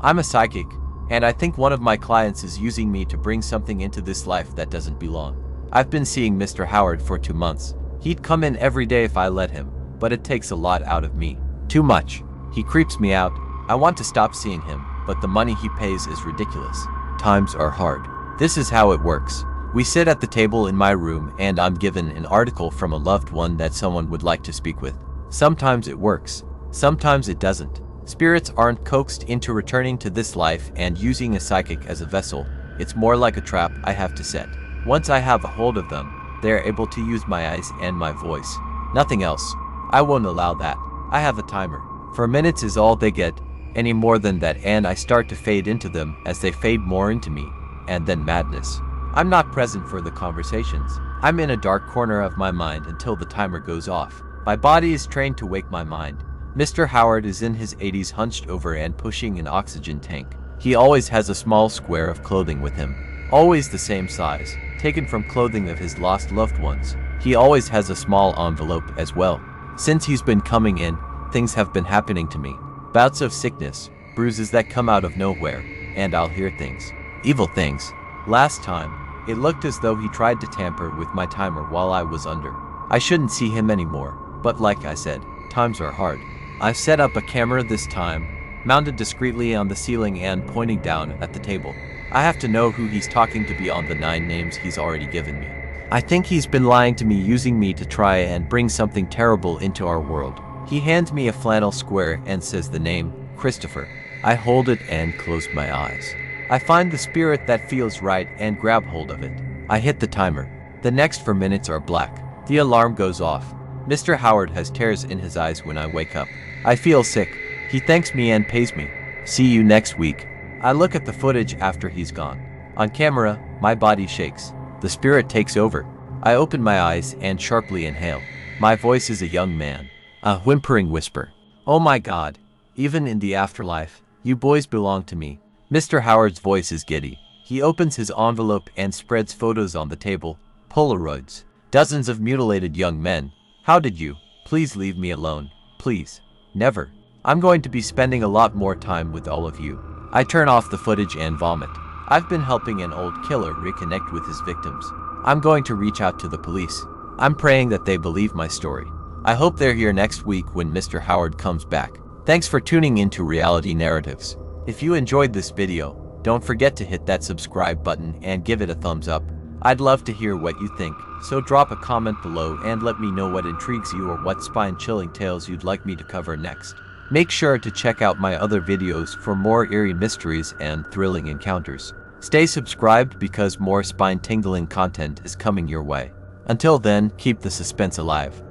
I'm a psychic, and I think one of my clients is using me to bring something into this life that doesn't belong. I've been seeing Mr. Howard for 2 months. He'd come in every day if I let him, but it takes a lot out of me. Too much. He creeps me out. I want to stop seeing him, but the money he pays is ridiculous. Times are hard. This is how it works. We sit at the table in my room and I'm given an article from a loved one that someone would like to speak with. Sometimes it works. Sometimes it doesn't. Spirits aren't coaxed into returning to this life and using a psychic as a vessel. It's more like a trap I have to set. Once I have a hold of them, they are able to use my eyes and my voice. Nothing else. I won't allow that. I have a timer. 4 minutes is all they get. Any more than that and I start to fade into them as they fade more into me. And then madness. I'm not present for the conversations. I'm in a dark corner of my mind until the timer goes off. My body is trained to wake my mind. Mr. Howard is in his 80s, hunched over and pushing an oxygen tank. He always has a small square of clothing with him. Always the same size, taken from clothing of his lost loved ones. He always has a small envelope as well. Since he's been coming in, things have been happening to me. Bouts of sickness, bruises that come out of nowhere, and I'll hear things. Evil things. Last time, it looked as though he tried to tamper with my timer while I was under. I shouldn't see him anymore, but like I said, times are hard. I've set up a camera this time, mounted discreetly on the ceiling and pointing down at the table. I have to know who he's talking to beyond the 9 names he's already given me. I think he's been lying to me, using me to try and bring something terrible into our world. He hands me a flannel square and says the name, Christopher. I hold it and close my eyes. I find the spirit that feels right and grab hold of it. I hit the timer. The next 4 minutes are black. The alarm goes off. Mr. Howard has tears in his eyes when I wake up. I feel sick. He thanks me and pays me. See you next week. I look at the footage after he's gone. On camera, my body shakes. The spirit takes over. I open my eyes and sharply inhale. My voice is a young man. A whimpering whisper. Oh my God. Even in the afterlife, you boys belong to me. Mr. Howard's voice is giddy. He opens his envelope and spreads photos on the table. Polaroids. Dozens of mutilated young men. How did you? Please leave me alone. Please. Never. I'm going to be spending a lot more time with all of you. I turn off the footage and vomit. I've been helping an old killer reconnect with his victims. I'm going to reach out to the police. I'm praying that they believe my story. I hope they're here next week when Mr. Howard comes back. Thanks for tuning into Reality Narratives. If you enjoyed this video, don't forget to hit that subscribe button and give it a thumbs up. I'd love to hear what you think, so drop a comment below and let me know what intrigues you or what spine-chilling tales you'd like me to cover next. Make sure to check out my other videos for more eerie mysteries and thrilling encounters. Stay subscribed because more spine-tingling content is coming your way. Until then, keep the suspense alive.